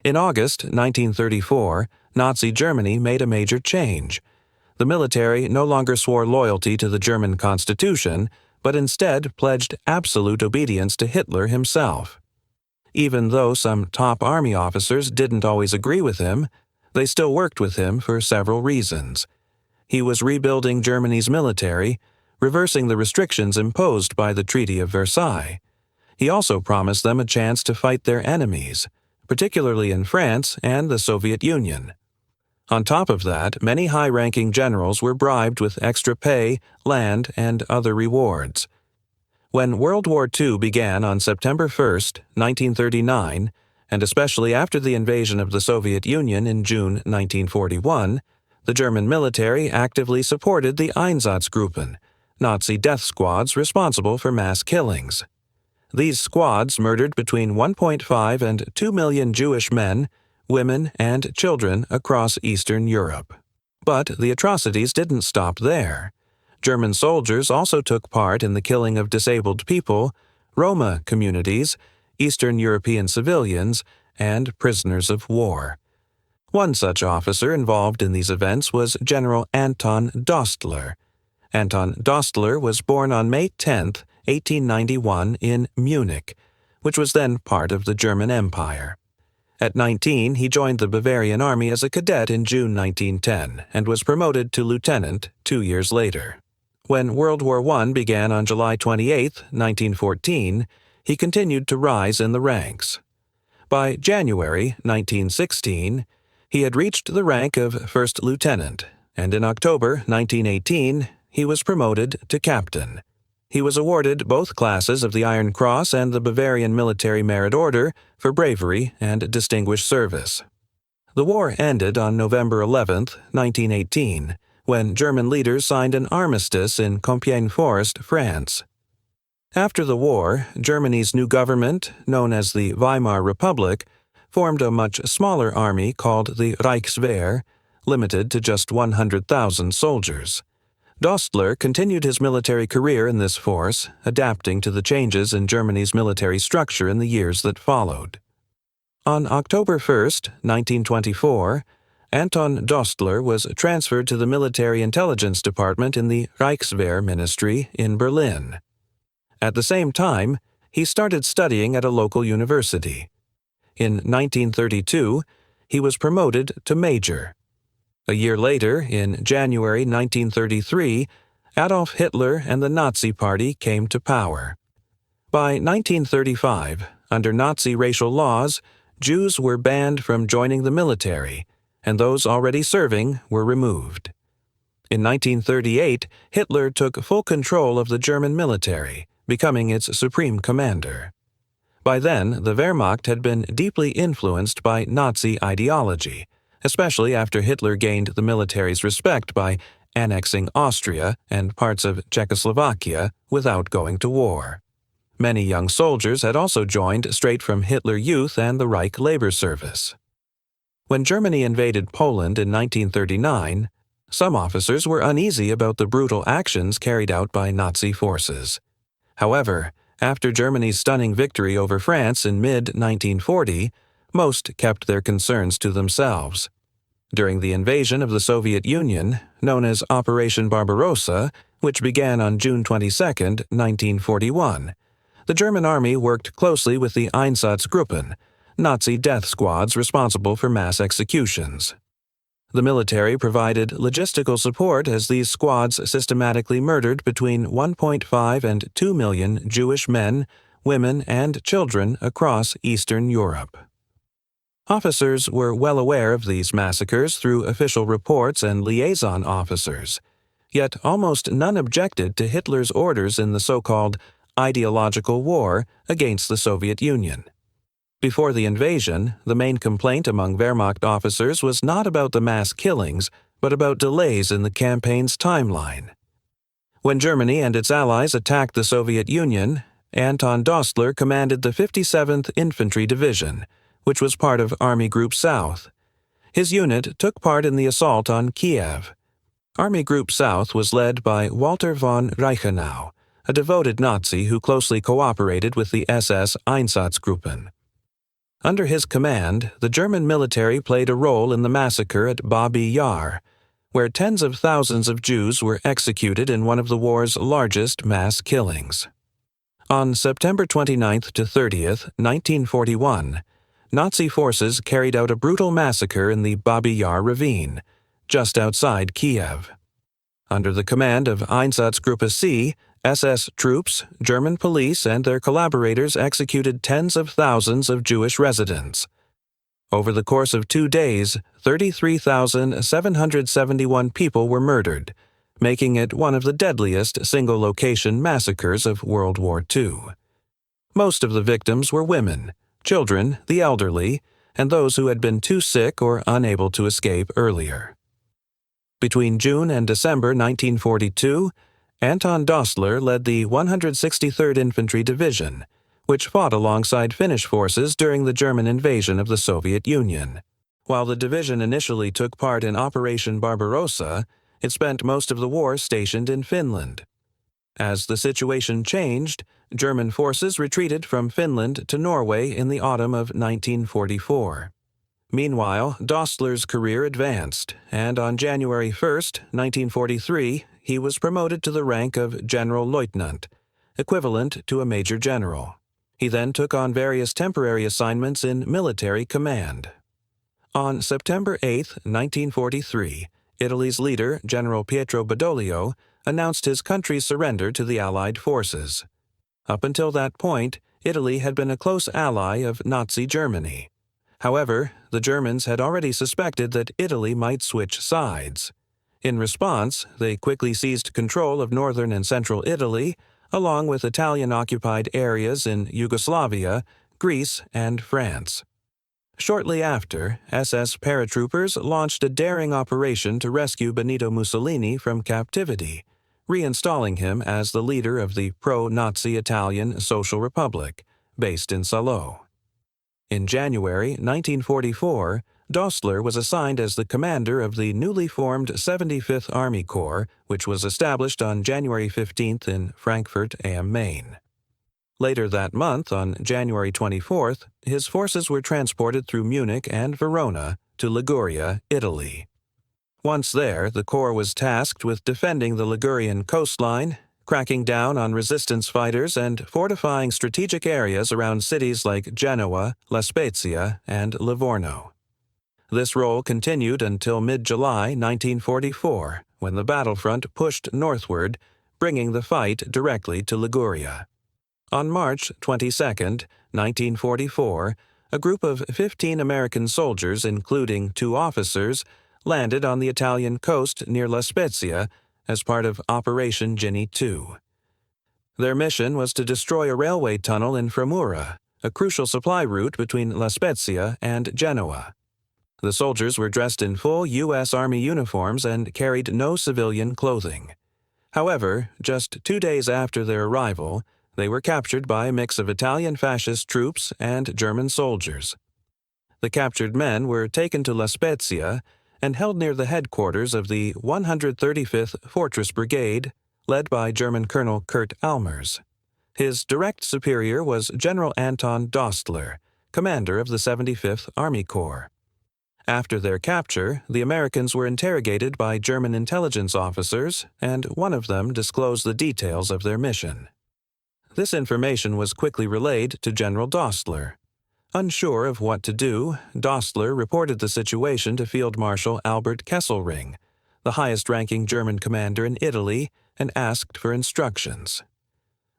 In August 1934, Nazi Germany made a major change. The military no longer swore loyalty to the German constitution, but instead pledged absolute obedience to Hitler himself. Even though some top army officers didn't always agree with him, they still worked with him for several reasons. He was rebuilding Germany's military, reversing the restrictions imposed by the Treaty of Versailles. He also promised them a chance to fight their enemies, particularly in France and the Soviet Union. On top of that, many high-ranking generals were bribed with extra pay, land, and other rewards. When World War II began on September 1, 1939, and especially after the invasion of the Soviet Union in June 1941, the German military actively supported the Einsatzgruppen, Nazi death squads responsible for mass killings. These squads murdered between 1.5 and 2 million Jewish men, women, and children across Eastern Europe. But the atrocities didn't stop there. German soldiers also took part in the killing of disabled people, Roma communities, Eastern European civilians, and prisoners of war. One such officer involved in these events was General Anton Dostler. Anton Dostler was born on May 10, 1891, in Munich, which was then part of the German Empire. At 19, he joined the Bavarian Army as a cadet in June 1910 and was promoted to lieutenant 2 years later. When World War I began on July 28, 1914, he continued to rise in the ranks. By January 1916, he had reached the rank of first lieutenant, and in October 1918, he was promoted to captain. He was awarded both classes of the Iron Cross and the Bavarian Military Merit Order for bravery and distinguished service. The war ended on November 11, 1918, when German leaders signed an armistice in Compiègne Forest, France. After the war, Germany's new government, known as the Weimar Republic, formed a much smaller army called the Reichswehr, limited to just 100,000 soldiers. Dostler continued his military career in this force, adapting to the changes in Germany's military structure in the years that followed. On October 1, 1924, Anton Dostler was transferred to the Military Intelligence Department in the Reichswehr Ministry in Berlin. At the same time, he started studying at a local university. In 1932, he was promoted to major. A year later, in January 1933, Adolf Hitler and the Nazi Party came to power. By 1935, under Nazi racial laws, Jews were banned from joining the military, and those already serving were removed. In 1938, Hitler took full control of the German military, becoming its supreme commander. By then, the Wehrmacht had been deeply influenced by Nazi ideology, especially after Hitler gained the military's respect by annexing Austria and parts of Czechoslovakia without going to war. Many young soldiers had also joined straight from Hitler Youth and the Reich Labor Service. When Germany invaded Poland in 1939, some officers were uneasy about the brutal actions carried out by Nazi forces. However, after Germany's stunning victory over France in mid-1940, most kept their concerns to themselves. During the invasion of the Soviet Union, known as Operation Barbarossa, which began on June 22, 1941, the German army worked closely with the Einsatzgruppen, Nazi death squads responsible for mass executions. The military provided logistical support as these squads systematically murdered between 1.5 and 2 million Jewish men, women, and children across Eastern Europe. Officers were well aware of these massacres through official reports and liaison officers, yet almost none objected to Hitler's orders in the so-called ideological war against the Soviet Union. Before the invasion, the main complaint among Wehrmacht officers was not about the mass killings, but about delays in the campaign's timeline. When Germany and its allies attacked the Soviet Union, Anton Dostler commanded the 57th Infantry Division, which was part of Army Group South. His unit took part in the assault on Kiev. Army Group South was led by Walter von Reichenau, a devoted Nazi who closely cooperated with the SS Einsatzgruppen. Under his command, the German military played a role in the massacre at Babi Yar, where tens of thousands of Jews were executed in one of the war's largest mass killings. On September 29th to 30th, 1941, Nazi forces carried out a brutal massacre in the Babi Yar ravine, just outside Kiev. Under the command of Einsatzgruppe C, SS troops, German police, and their collaborators executed tens of thousands of Jewish residents. Over the course of 2 days, 33,771 people were murdered, making it one of the deadliest single-location massacres of World War II. Most of the victims were women, children, the elderly, and those who had been too sick or unable to escape earlier. Between June and December 1942, Anton Dostler led the 163rd Infantry Division, which fought alongside Finnish forces during the German invasion of the Soviet Union. While the division initially took part in Operation Barbarossa, it spent most of the war stationed in Finland. As the situation changed, German forces retreated from Finland to Norway in the autumn of 1944. Meanwhile, Dostler's career advanced, and on January 1, 1943, he was promoted to the rank of Generalleutnant, equivalent to a major general. He then took on various temporary assignments in military command. On September 8, 1943, Italy's leader, General Pietro Badoglio, announced his country's surrender to the Allied forces. Up until that point, Italy had been a close ally of Nazi Germany. However, the Germans had already suspected that Italy might switch sides. In response, they quickly seized control of northern and central Italy, along with Italian-occupied areas in Yugoslavia, Greece, and France. Shortly after, SS paratroopers launched a daring operation to rescue Benito Mussolini from captivity, reinstalling him as the leader of the pro-Nazi Italian Social Republic, based in Salo. In January 1944, Dostler was assigned as the commander of the newly formed 75th Army Corps, which was established on January 15th in Frankfurt am Main. Later that month, on January 24th, his forces were transported through Munich and Verona to Liguria, Italy. Once there, the Corps was tasked with defending the Ligurian coastline, cracking down on resistance fighters, and fortifying strategic areas around cities like Genoa, La Spezia, and Livorno. This role continued until mid-July 1944, when the battlefront pushed northward, bringing the fight directly to Liguria. On March 22, 1944, a group of 15 American soldiers, including 2 officers, landed on the Italian coast near La Spezia as part of Operation Ginny II. Their mission was to destroy a railway tunnel in Fremura, a crucial supply route between La Spezia and Genoa. The soldiers were dressed in full U.S. Army uniforms and carried no civilian clothing. However, just 2 days after their arrival, they were captured by a mix of Italian fascist troops and German soldiers. The captured men were taken to La Spezia and held near the headquarters of the 135th Fortress Brigade, led by German Colonel Kurt Almers. His direct superior was General Anton Dostler, commander of the 75th Army Corps. After their capture, the Americans were interrogated by German intelligence officers, and one of them disclosed the details of their mission. This information was quickly relayed to General Dostler. Unsure of what to do, Dostler reported the situation to Field Marshal Albert Kesselring, the highest-ranking German commander in Italy, and asked for instructions.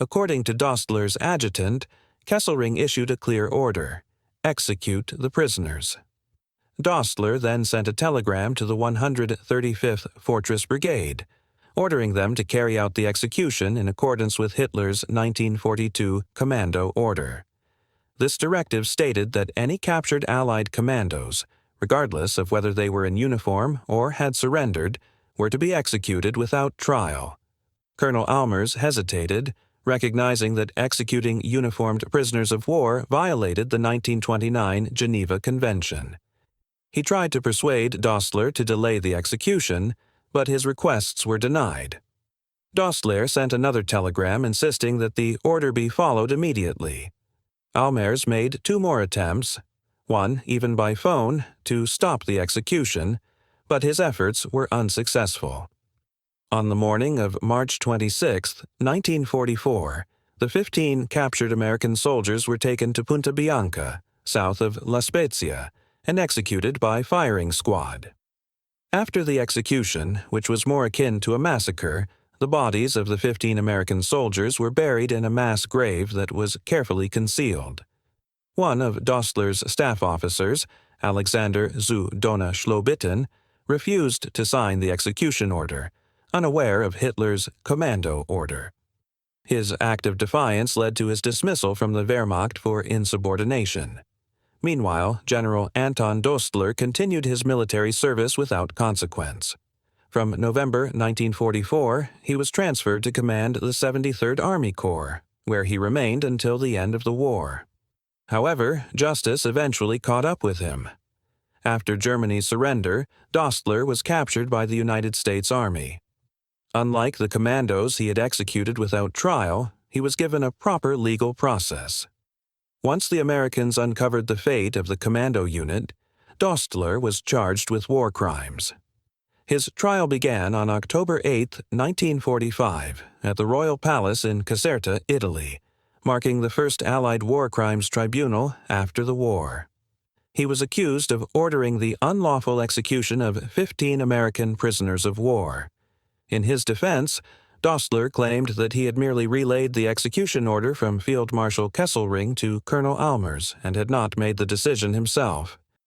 According to Dostler's adjutant, Kesselring issued a clear order: execute the prisoners. Dostler then sent a telegram to the 135th Fortress Brigade, ordering them to carry out the execution in accordance with Hitler's 1942 Commando Order. This directive stated that any captured Allied commandos, regardless of whether they were in uniform or had surrendered, were to be executed without trial. Colonel Almers hesitated, recognizing that executing uniformed prisoners of war violated the 1929 Geneva Convention. He tried to persuade Dostler to delay the execution, but his requests were denied. Dostler sent another telegram insisting that the order be followed immediately. Almers made 2 more attempts, one even by phone, to stop the execution, but his efforts were unsuccessful. On the morning of March 26, 1944, the 15 captured American soldiers were taken to Punta Bianca, south of La Spezia, and executed by firing squad. After the execution, which was more akin to a massacre, the bodies of the 15 American soldiers were buried in a mass grave that was carefully concealed. One of Dostler's staff officers, Alexander zu Dona Schlobitten, refused to sign the execution order, unaware of Hitler's Commando Order. His act of defiance led to his dismissal from the Wehrmacht for insubordination. Meanwhile, General Anton Dostler continued his military service without consequence. From November 1944, he was transferred to command the 73rd Army Corps, where he remained until the end of the war. However, justice eventually caught up with him. After Germany's surrender, Dostler was captured by the United States Army. Unlike the commandos he had executed without trial, he was given a proper legal process. Once the Americans uncovered the fate of the commando unit, Dostler was charged with war crimes. His trial began on October 8, 1945, at the Royal Palace in Caserta, Italy, marking the first Allied war crimes tribunal after the war. He was accused of ordering the unlawful execution of 15 American prisoners of war. In his defense, Dostler claimed that he had merely relayed the execution order from Field Marshal Kesselring to Colonel Almers and had not made the decision himself.